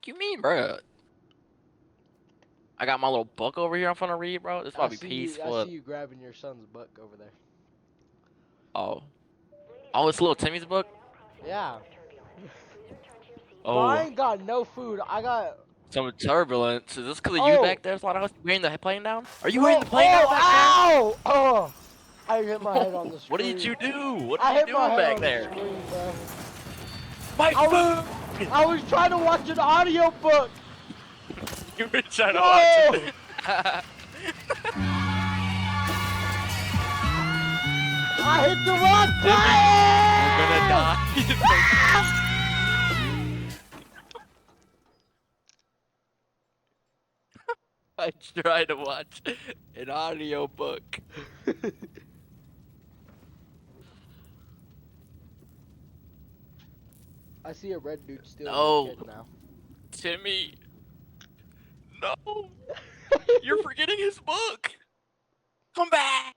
you mean, bro? I got my little book over here I'm finna read, bro. This about to be I peaceful. see you grabbing your son's book over there. Oh. Oh, it's little Timmy's book? Yeah. Bro, I Oh. ain't got no food. I got. Some turbulence. Is this because of you Oh! back there, Slaughterhouse? You wearing the plane down? Are you wearing Oh! the plane down Oh! back there? Ow! Oh! I hit my head on the What did screen. you do? What are I you hit my doing head back on the there? screen, bro. My food! I was trying to watch an audio book. You were trying to watch Whoa! it. I hit the wrong Timmy, button! you're gonna die. I tried to watch an audio book. I see a red dude stealing No, your kid now. Timmy. No, you're forgetting his book. Come back.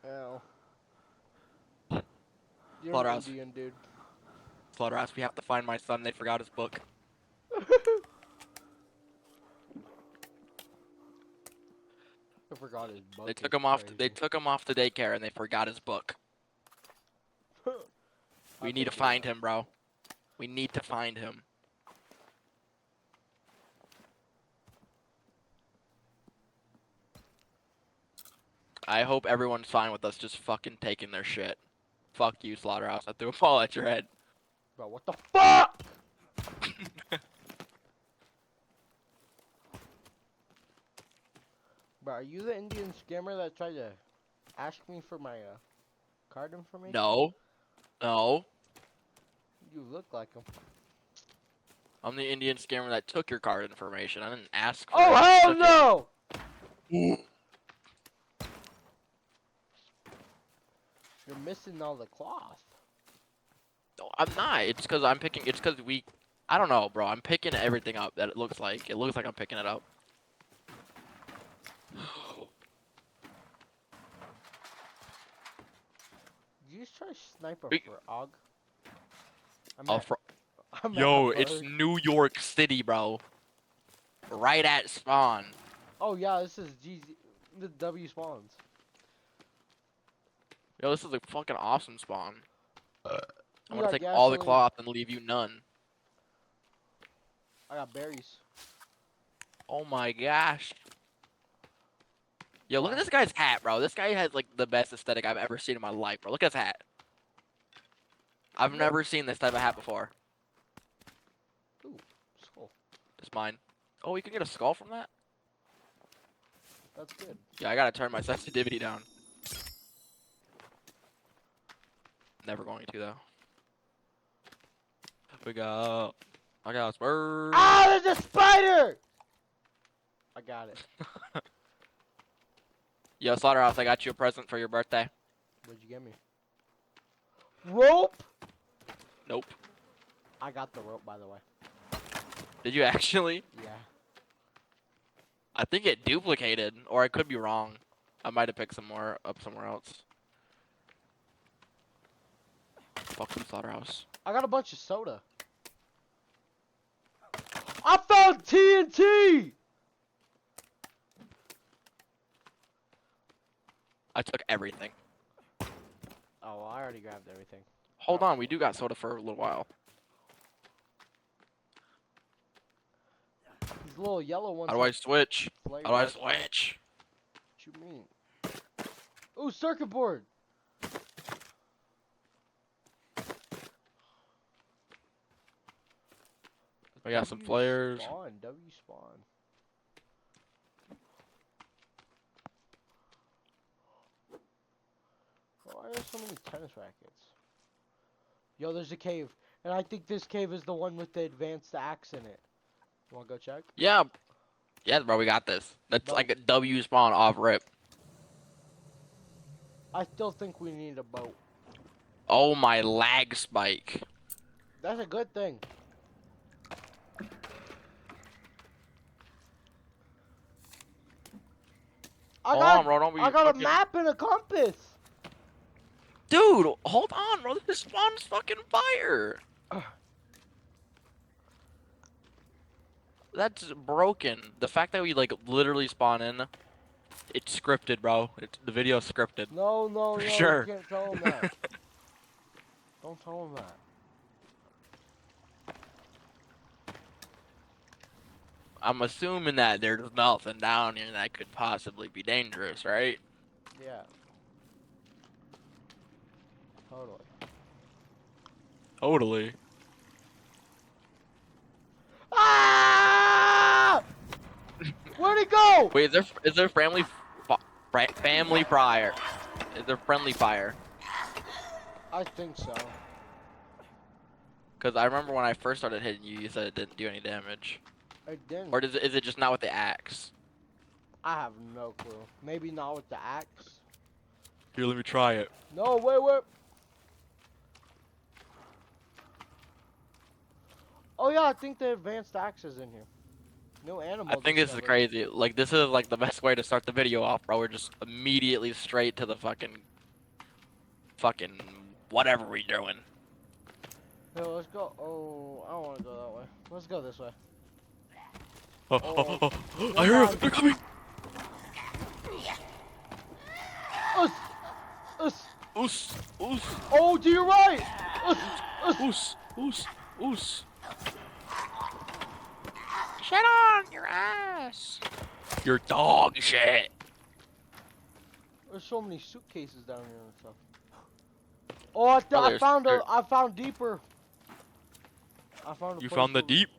Ow. You're an Slaughterhouse. Indian dude. Slaughterhouse, we have to find my son. They forgot his book. I forgot his book. They took him off. They took him off to daycare, and they forgot his book. We need to find him, bro. We need to find him. I hope everyone's fine with us just fucking taking their shit. Fuck you, Slaughterhouse. I threw a ball at your head. Bro, what the fuck? Bro, are you the Indian scammer that tried to ask me for my card information? No. No. You look like him. I'm the Indian scammer that took your card information. I didn't ask for Oh, it. hell Took no! it. You're missing all the cloth. No, I'm not. It's because I'm picking. It's because we. I don't know, bro. I'm picking everything up that it looks like. It looks like I'm picking it up. Did you just try to snipe a We- frog? Oh, I'm yo, at it's bird. New York City, bro. Right at spawn. Oh yeah, this is GZ. The W spawns. Yo, this is a fucking awesome spawn. I'm You gonna got take all the gasoline. cloth and leave you none. I got berries. Oh my gosh. Yo, look at this guy's hat, bro. This guy has like the best aesthetic I've ever seen in my life, bro. Look at his hat. I've never seen this type of hat before. Ooh, skull. It's mine. Oh, you can get a skull from that? That's good. Yeah, I gotta turn my sensitivity down. Never going to though. I got a spur. Ah, there's a spider! I got it. Yo, Slaughterhouse, I got you a present for your birthday. What'd you get me? Rope? Nope. I got the rope, by the way. Did you actually? Yeah. I think it duplicated, or I could be wrong. I might have picked some more up somewhere else. Fuck you, Slaughterhouse. I got a bunch of soda. I found TNT! I took everything. Oh, well, I already grabbed everything. Hold on, we do got soda for a little while. These little yellow ones. How do I switch? Flavor. How do I switch? What you mean? Ooh, circuit board! I got some flares. Spawn, W spawn. Why are there so many tennis rackets? Yo, there's a cave. And I think this cave is the one with the advanced axe in it. You wanna go check? Yeah. Yeah, bro, we got this. That's No. like a W spawn off rip. I still think we need a boat. Oh, my lag spike. That's a good thing. Hold on, bro. Don't be I got a fucking- map and a compass. Dude, hold on, bro. This spawn's fucking fire. That's broken. The fact that we like literally spawn in, it's scripted, bro. The video's scripted. No, no, For no, sure. you can't tell him that. Don't tell him that. I'm assuming that there's nothing down here that could possibly be dangerous, right? Yeah. Totally. Totally. Ah! Where'd it go? Wait, is there family fire? Is there friendly fire? I think so. Because I remember when I first started hitting you, you said it didn't do any damage. It didn't. Or is it just not with the axe? I have no clue. Maybe not with the axe. Here, let me try it. No, wait. Oh yeah, I think the advanced axe is in here. No animal. I think this is crazy. Like, this is like the best way to start the video off, bro. We're just immediately straight to the fucking whatever we're doing. Yo, let's go. Oh, I don't want to go that way. Let's go this way. Oh, I hear them. They're coming. Us. Oos. Oh, to your right. Oos. Shit on your ass. Your dog shit. There's so many suitcases down here and stuff. Oh, I found deeper. I found. You found the deep.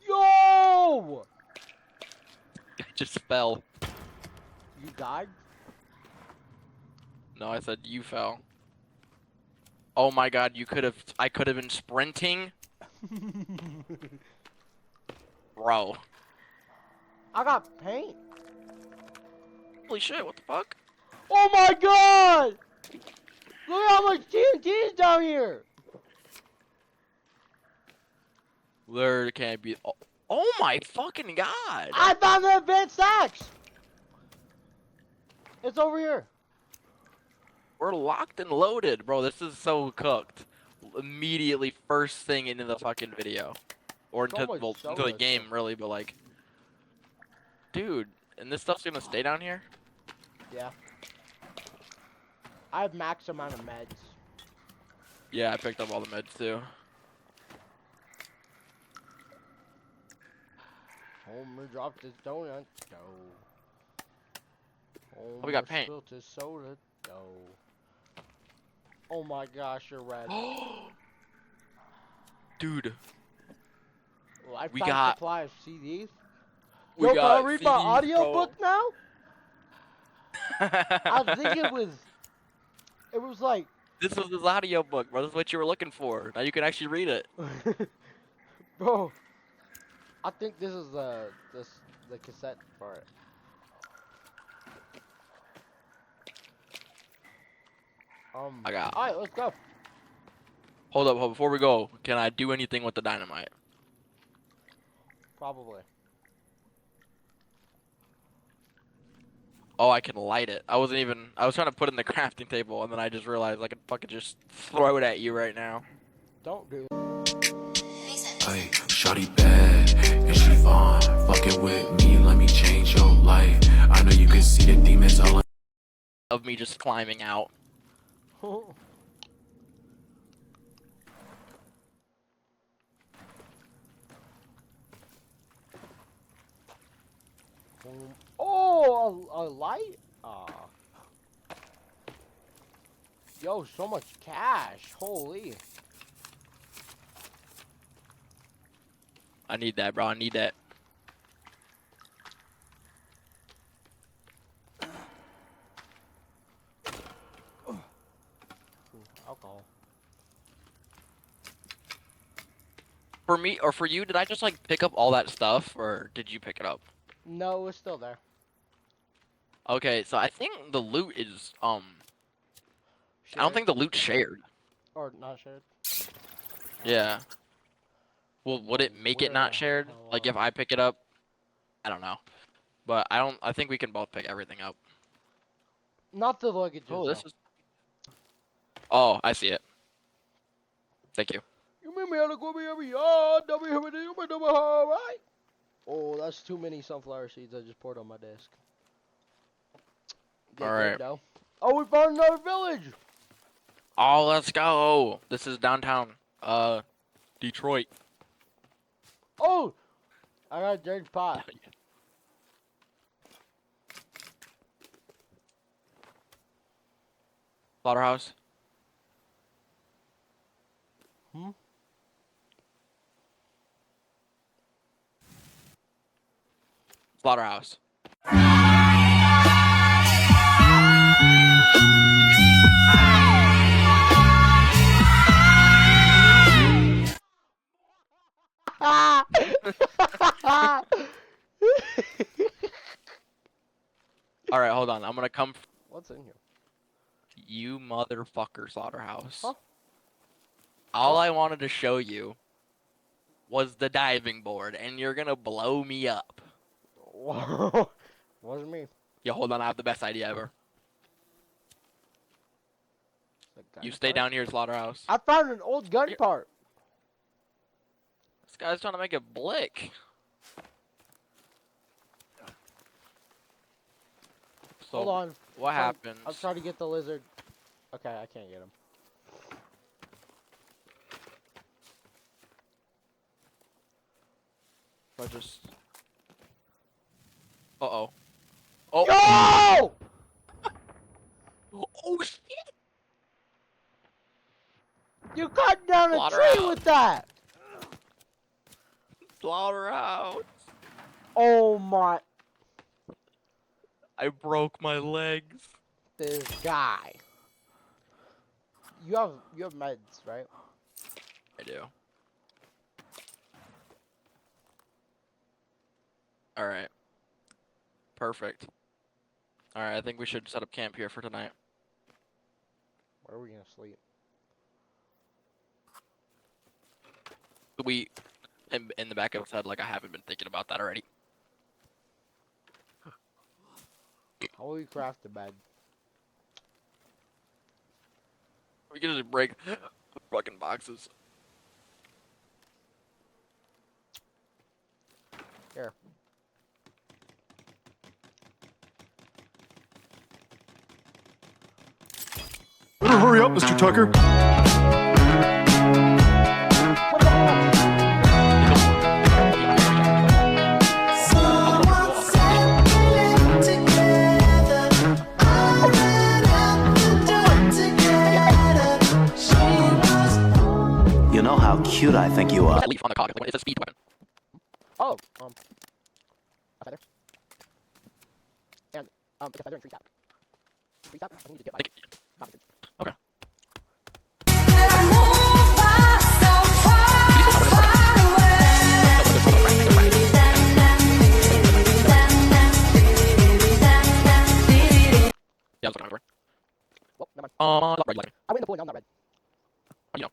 Yo! Just fell. You died? No, I said you fell. Oh my god, I could have been sprinting. Bro. I got paint. Holy shit, what the fuck? Oh my god! Look at how much TNT is down here! There can't be. Oh my fucking god! I found the advanced axe! It's over here. We're locked and loaded, bro. This is so cooked. Immediately, first thing into the fucking video. Or into, So much well, into the soda game, stuff. really, but like. Dude, and this stuff's gonna stay down here? Yeah. I have max amount of meds. Yeah, I picked up all the meds too. Homer dropped his donut. Go. Homer we got paint. spilled his soda. Go. Oh my gosh, you're red. Dude, Lifetime got- supply of CDs. we Yo, got can I read my CDs, audiobook now? bro. I think it was like, This was his audio book, bro. This is what you were looking for. Now you can actually read it. bro, I think this is the cassette for it. I got- Alright, let's go. Hold up, before we go, can I do anything with the dynamite? Probably. Oh, I can light it. I was trying to put it in the crafting table, and then I just realized I could fucking just throw it at you right now. Don't do it. Hey, shawty bad, and she fine. Fucking with me, let me change your life. I know you can see the demons all Of me just climbing out. Oh, a light? Aw. Yo, so much cash. Holy. I need that, bro. I need that. Alcohol. For me, or for you, did I just like pick up all that stuff, or did you pick it up? No, it's still there. Okay, so I think the loot is, I don't Shared? think the loot's shared. Or not shared. Yeah. Well, would it make it Where not the shared? hell Like are if I pick it up? I don't know. But I don't. I think we can both pick everything up. Not the luggages, Oh, this though. is. Oh, I see it. Thank you. You meet me on the Gourmet every yard, right? Oh, that's too many sunflower seeds I just poured on my desk. Get All good, right. though. Oh, we found another village! Oh, let's go. This is downtown. Detroit. Oh! I got a dirty pot. Slaughterhouse. Hmm? Slaughterhouse. All right, hold on. I'm gonna come. What's in here? You motherfucker, Slaughterhouse. Huh? All What? I wanted to show you was the diving board, and you're gonna blow me up. Wasn't me. Yo, hold on. I have the best idea ever. The gun You stay part? down here, Slaughterhouse. I found an old gun Here. part. This guy's trying to make a blick. So, Hold on. what Trying- happens? I'm trying to get the lizard. Okay, I can't get him. I just. Uh-oh. Oh. No! Oh, shit! You cut down a tree Slaughterhouse. with that! Slaughterhouse. Oh my! I broke my legs. This guy. You have meds, right? I do. Alright. Perfect. Alright, I think we should set up camp here for tonight. Where are we gonna sleep? We, in the back of his head, like I haven't been thinking about that already. How will we craft a bed? We can just break the fucking boxes. Here. Better hurry up, Mr. Tucker. What the hell? You know how cute I think you are. That leaf on the cog, like, it's a speed weapon. Oh, a feather. And, it's a feather and tree sap. Tree sap? I need to get Like, okay. Yeah, that's what I'm looking Well, never mind. for. Not red lighting. I went in the pool now, I'm not red. You know.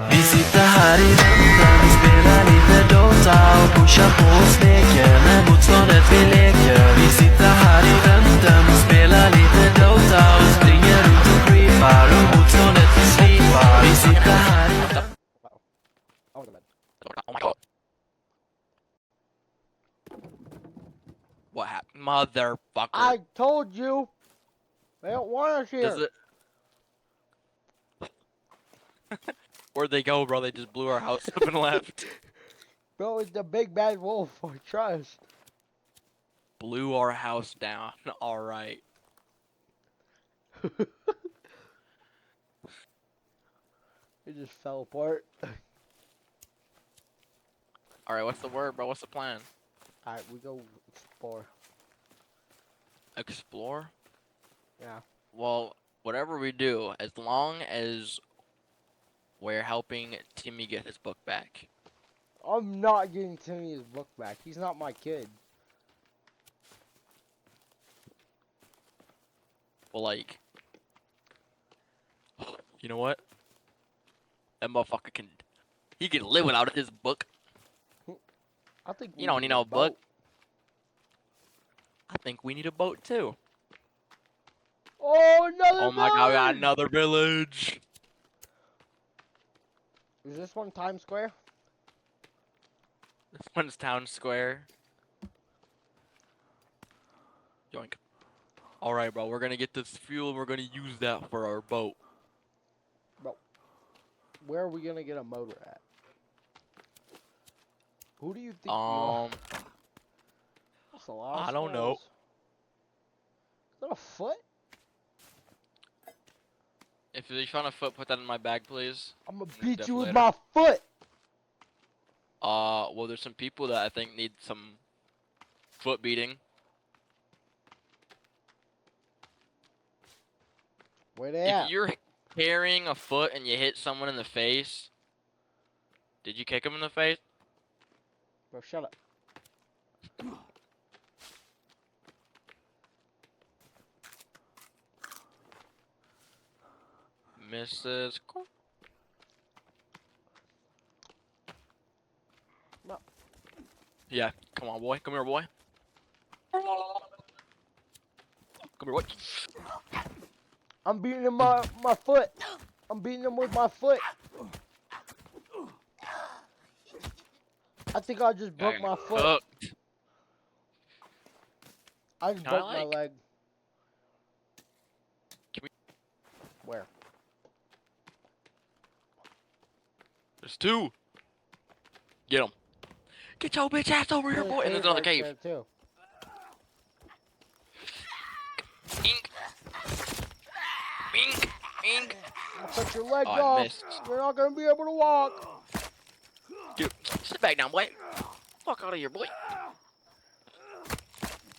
Vi sitter här i väntan, vi spelar lite Dota och pushar på och sneker när motståndet vi leker. Vi sitter här i väntan och spelar lite Dota och springer runt och creepar och motståndet vi slipar. Vi sitter här i I was red. Oh my god. What happened? Motherfucker. I told you! They don't want us here! Does it... Where'd they go, bro? They just blew our house up and left. Bro, it's the big bad wolf, I trust. Blew our house down. Alright. It just fell apart. Alright, what's the word, bro? What's the plan? Alright, we go explore. Explore? Yeah. Well, whatever we do, as long as we're helping Timmy get his book back. I'm not getting Timmy his book back. He's not my kid. Well, like... You know what? That motherfucker can. He can live without his book. I think You don't need need no a book. boat. I think we need a boat too. Oh, another Oh my god, we got village! another village. Is this one Times Square? This one's town square. Yoink. Alright, bro, we're gonna get this fuel and we're gonna use that for our boat. Where are we gonna get a motor at? Who do you think you are? That's a lot of I don't know. skulls. Is that a foot? If you found a foot, put that in my bag, please. I'm gonna We'll beat you with later. my foot! Well, there's some people that I think need some foot beating. Where they at? If you're carrying a foot and you hit someone in the face, did you kick him in the face? Bro, shut up. Mrs. No. Yeah, come on, boy. Come here, boy. Come here, boy. I'm beating him my foot. I'm beating him with my foot. I think I just broke my foot. Cooked. I just Kinda broke my like. leg. Can we- Where? There's two. Get him. Get your bitch ass over here, There's a boy. And there's another right cave. there, too. Ink. Ink. Ink. I'll cut your leg Oh, I off. missed. You're not gonna be able to walk. Dude, sit back down, boy. Fuck out of here, boy.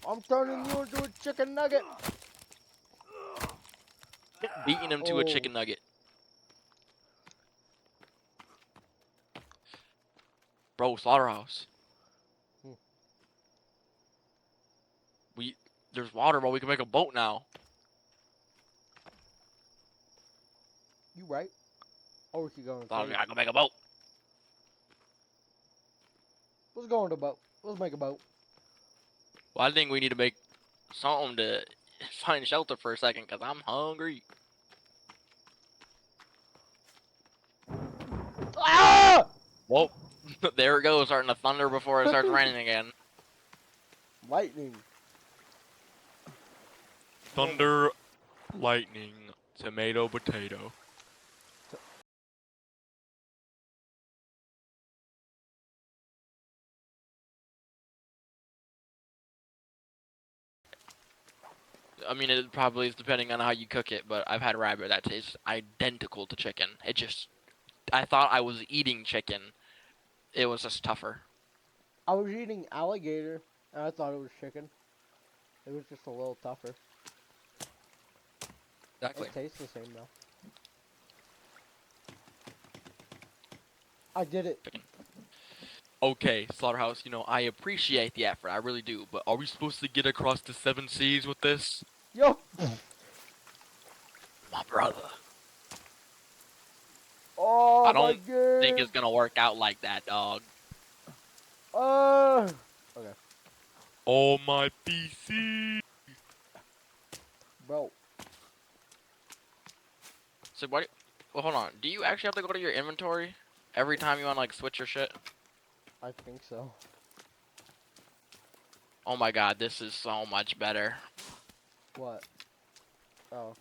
I'm turning you into a chicken nugget. Beating him to a chicken nugget. Bro, slaughterhouse. There's water, bro. We can make a boat now. You right? Or we could go in the I cave. can make a boat. Let's go in the boat. Let's make a boat. Well, I think we need to make something to find shelter for a second, because I'm hungry. Ah! Whoa. There it goes, starting to thunder before it starts raining again. Lightning. Thunder, lightning, tomato, potato. I mean, it probably is depending on how you cook it, but I've had rabbit that tastes identical to chicken. I thought I was eating chicken. It was just tougher. I was eating alligator, and I thought it was chicken. It was just a little tougher. Exactly. It tastes the same though. I did it. Okay, Slaughterhouse, I appreciate the effort, I really do, but are we supposed to get across the 7 seas with this? Yo. My brother. Oh I my don't god. think it's gonna work out like that, dog. Okay. Oh my PC. Bro. So what? Well, hold on. Do you actually have to go to your inventory every time you want to like switch your shit? I think so. Oh my god, this is so much better. What? Oh.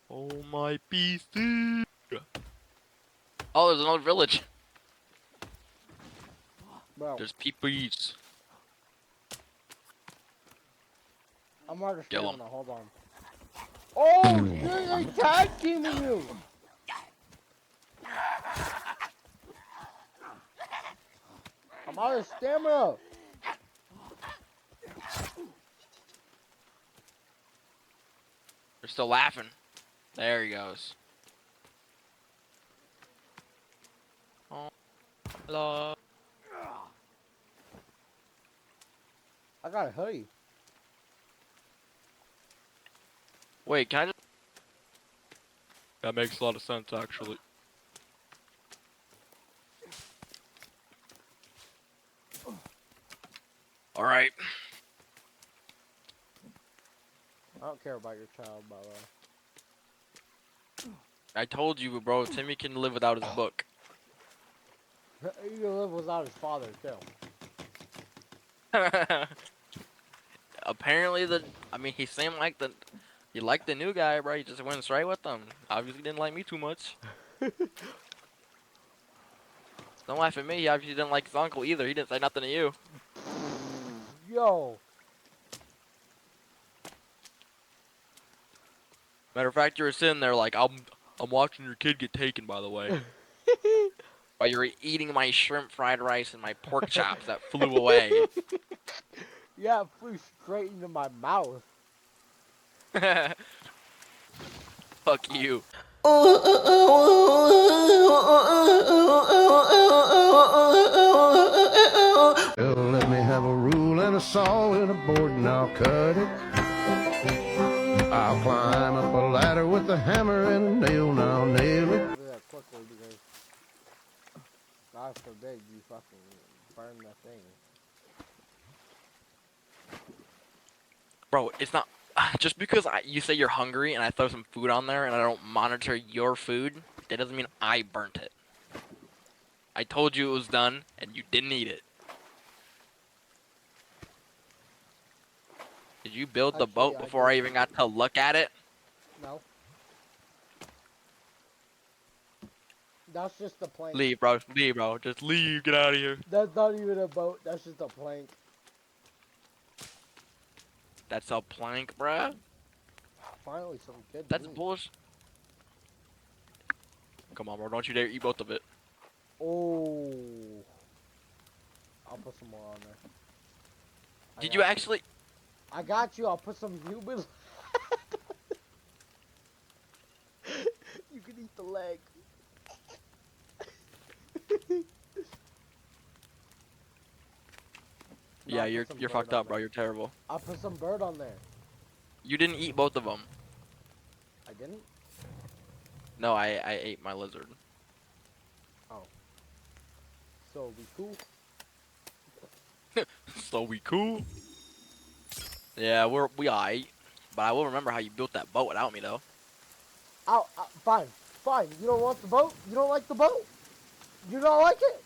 Oh my PC. Oh, there's another village. Bro. There's peepees. I'm out of Kill 'em. stamina. Hold on. Oh, shit, they tag teaming you. I'm out of stamina. They're still laughing. There he goes. Oh, hello. I got a hoodie. Wait, can I just... That makes a lot of sense, actually. All right. I don't care about your child, by the way. I told you, bro. Timmy can live without his book. You can live without his father, too. Apparently, I mean, he seemed like he liked the new guy, bro. He just went straight with them. Obviously, didn't like me too much. Don't laugh at me. He obviously didn't like his uncle either. He didn't say nothing to you. Yo. Matter of fact, you were sitting there like, I'm watching your kid get taken, by the way. While you were eating my shrimp fried rice and my pork chops that flew away. Yeah, it flew straight into my mouth. Fuck you. Well, let me have a rule and a saw and a board and I'll cut it. I'll climb up a ladder with a hammer and a nail and I'll nail it. Do that quickly because God forbid you fucking burn that thing. Bro, it's not... Just because you say you're hungry and I throw some food on there and I don't monitor your food, that doesn't mean I burnt it. I told you it was done and you didn't eat it. Did you build the Actually, boat I before I did. even got to look at it? No. That's just a plank. Leave, bro. Leave, bro. Just leave. Get out of here. That's not even a boat. That's just a plank. That's a plank, bruh. Finally, some good That's meat. bullshit. Come on, bro. Don't you dare eat both of it. Oh. I'll put some more on there. Did you actually... I got you. I'll put some human. You can eat the leg. Yeah, I'll you're put some you're bird fucked on up, bro. there. You're terrible. I'll put some bird on there. You didn't eat both of them. I didn't? No, I ate my lizard. So we cool? So we cool? Yeah, we aight. But I will remember how you built that boat without me, though. Fine. Fine. You don't want the boat? You don't like the boat? You don't like it?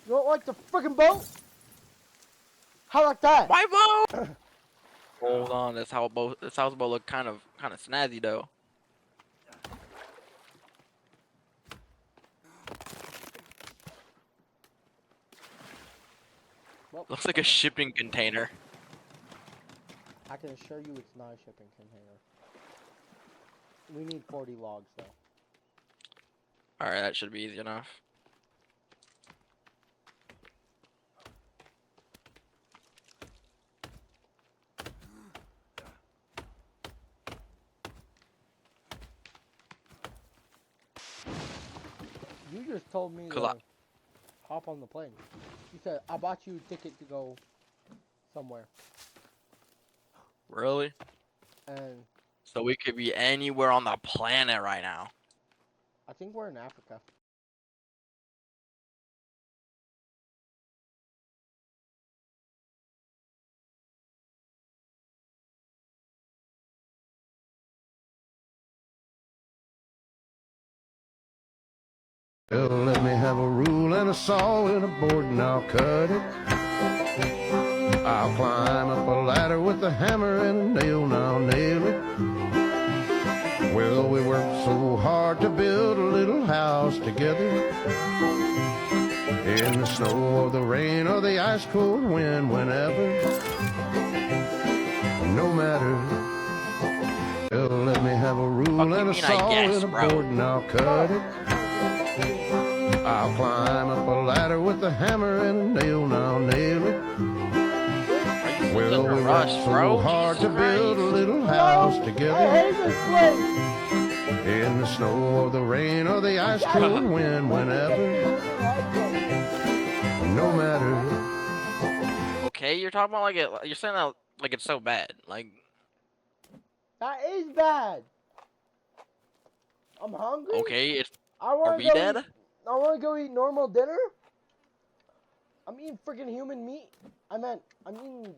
You don't like the freaking boat? How like that? My boat! Hold on, this houseboat look kind of snazzy, though. Well, Looks like a shipping container. I can assure you it's not a shipping container. We need 40 logs, though. Alright, that should be easy enough. You just told me to hop on the plane. You said, I bought you a ticket to go somewhere. Really? And So we could be anywhere on the planet right now. I think we're in Africa. Well, let me have a rule and a saw and a board and I'll cut it. I'll climb up a ladder with a hammer and a nail and I'll nail it. Well, we worked so hard to build a little house together. In the snow or the rain or the ice cold wind, whenever. No matter. Well, let me have a rule Fuck you and a mean I saw guess, and a bro? board and I'll cut it. I'll climb up a ladder with a hammer and a nail and I'll nail it. Well, we worked so hard to build a little house I together. hate this place! In the snow or the rain or the ice cold wind, whenever. No matter. Okay, you're talking about you're saying that like it's so bad. Like, That is bad! I'm hungry. Okay, it's I are want we to go dead? eat. I want to go eat normal dinner. I'm eating freaking human meat. I'm eating.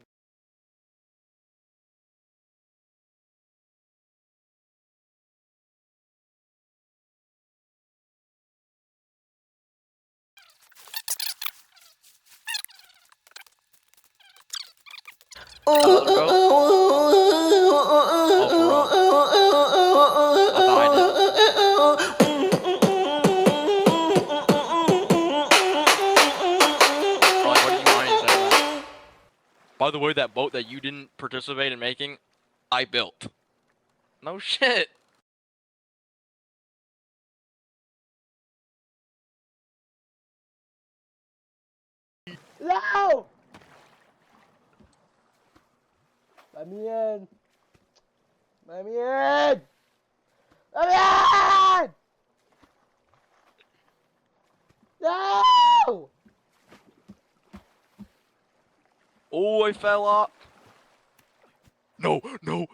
Hello, bro. Oh, for real. I thought I did. Bro, like, what did you want me to say, man? By the way, that boat that you didn't participate in making, I built. No shit. No! Let me in. Let me in. Let me in. No! Oh, I fell off. No, no.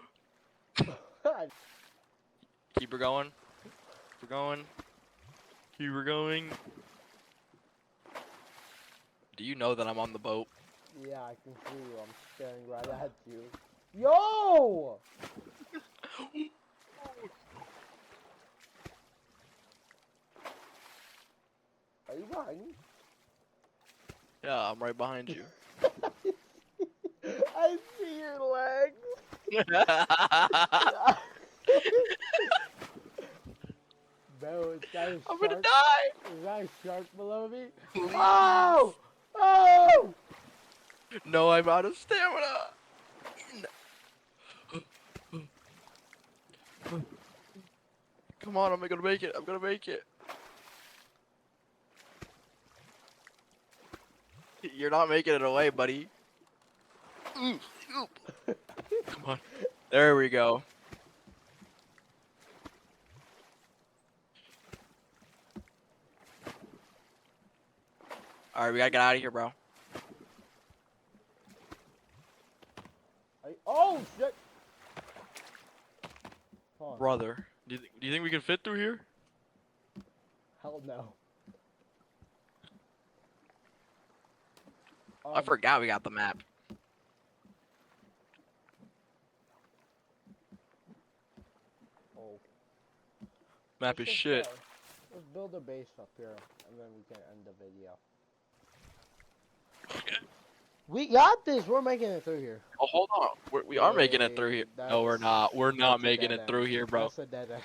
Keep her going. Keep her going. Keep her going. Do you know that I'm on the boat? Yeah, I can see you. I'm staring right at you. Yo! Are you behind me? Yeah, I'm right behind you. I see your legs. Bro, is that a I'm shark? gonna die. Is that a shark below me? Please. Oh! Oh! No, I'm out of stamina. Come on, I'm gonna make it. I'm gonna make it. You're not making it away, buddy. Come on. There we go. Alright, we gotta get out of here, bro. Oh, shit! Hold on. Brother, do you think we can fit through here? Hell no. I forgot we got the map. Oh. Map is shit. Let's build a base up here, and then we can end the video. We got this! We're making it through here. Oh, hold on. We are making it through here. No, we're That's- not. We're not that's a making dead it end. through here, bro. That's a dead end.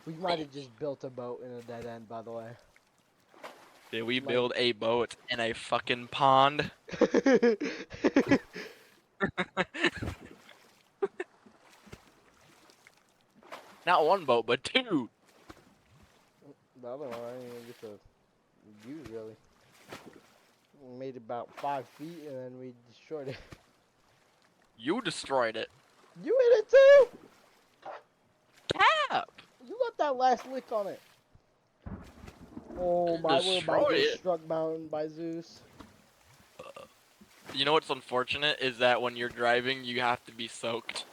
We might have just built a boat in a dead end, by the way. Did we Like- build a boat in a fucking pond? Not one boat, but two. The other one I didn't even get to use, really. We made about 5 feet, and then we destroyed it. You destroyed it. You in it too? Cap. You left that last lick on it. Oh my, we're about to Destroy get it. struck down by Zeus. You know what's unfortunate is that when you're driving, you have to be soaked.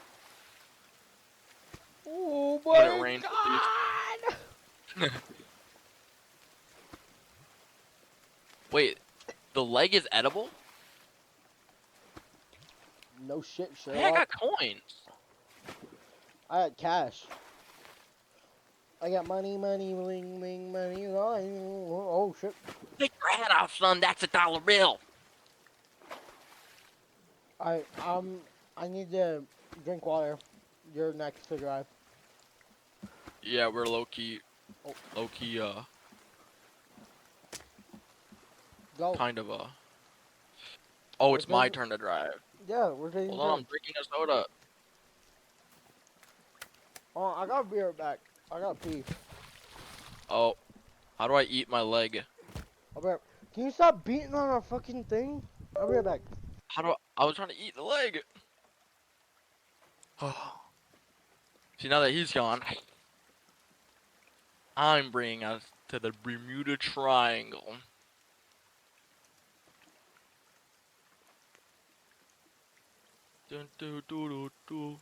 Oh When it my rains, god! Wait, the leg is edible? No shit, Sherlock. Hey, I got coins. I got cash. I got money, ling, ling, money. Oh shit. Take your head off, son. That's a dollar bill. I need to drink water. You're next to drive. Yeah, we're low key, Go. kind of Oh, it's my Okay. turn to drive. Yeah, we're taking Hold on, I'm turns. drinking a soda. Oh, I got beer back. I got pee. Oh, how do I eat my leg? I'll be right. Can you stop beating on our fucking thing? I'll be right back. How do I was trying to eat the leg. See, now that he's gone, I'm bringing us to the Bermuda Triangle. Dun, dun, dun, dun, dun.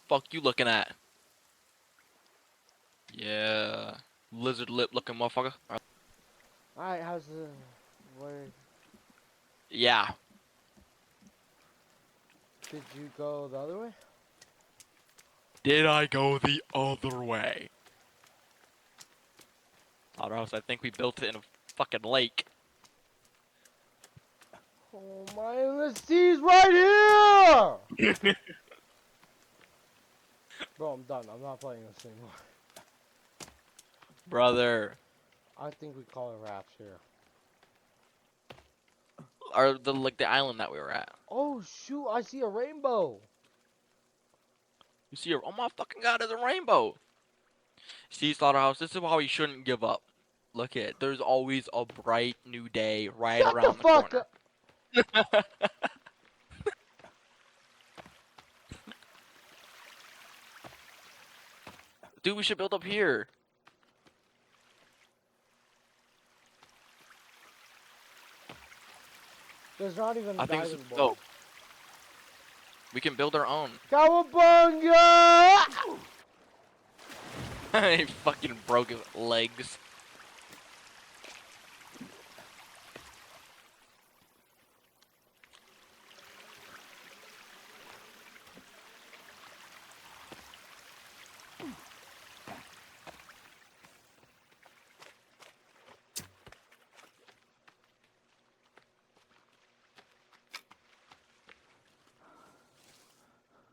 fuck you looking at? Yeah. Lizard lip looking motherfucker. Alright, how's the word? Yeah. Did you go the other way? Did I go the other way? Or else I think we built it in a fucking lake. Oh my, the sea's right here! Bro, I'm done. I'm not playing this anymore. Brother. I think we call it wraps here. Or the island that we were at. Oh shoot, I see a rainbow. You see, oh my fucking god, there's a rainbow. See, Slaughterhouse, this is why we shouldn't give up. Look at it. There's always a bright new day right Shut around the fuck corner. up. Dude, we should build up here. There's not even a I think this diving is board. dope. We can build our own. Cowabunga! He fucking broke his legs.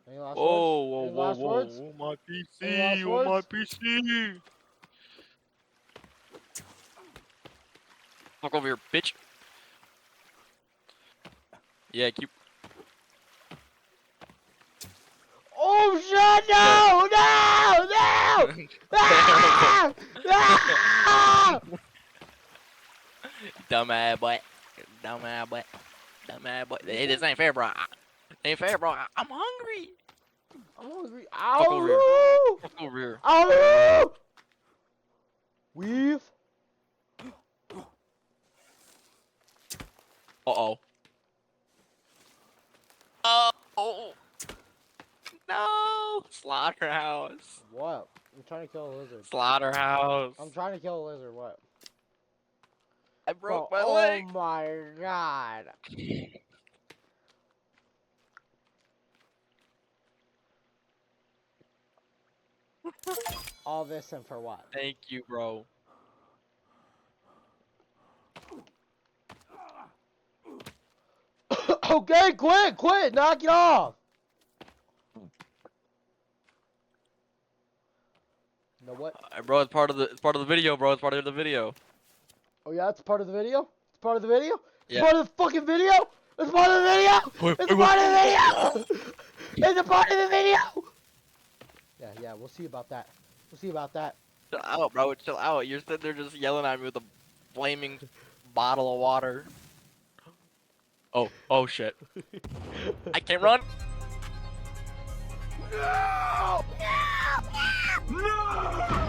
Any last Whoa, words? whoa, Any whoa, last whoa. words? Oh, my Any last PC. Oh, my words? PC. Fuck over here, bitch. Yeah, keep. Oh shit! No! No! No! Ah! Ah! Dumbass boy. Dumbass boy. Dumbass boy. Hey, this ain't fair, bro. Ain't fair, bro. I'm hungry. I'm hungry. Fuck over here. Ow! Fuck over here. Ow! Weave. Uh-oh. Oh. No. Slaughterhouse. What? I'm trying to kill a lizard. Slaughterhouse. I'm trying to kill a lizard. What? I broke Bro, my leg. Oh my god. All this and for what? Thank you, bro. Okay, quit, knock it off. You know what? Bro, it's part of the video, bro. It's part of the video. Oh yeah, it's part of the video? It's part of the video? It's Yeah. part of the fucking video? It's part of the video? It's part of the video! It's a part of the video! Yeah, we'll see about that. We'll see about that. Chill out, bro. Chill out. You're sitting there just yelling at me with a flaming bottle of water. Oh shit. I can't run. No! No! No!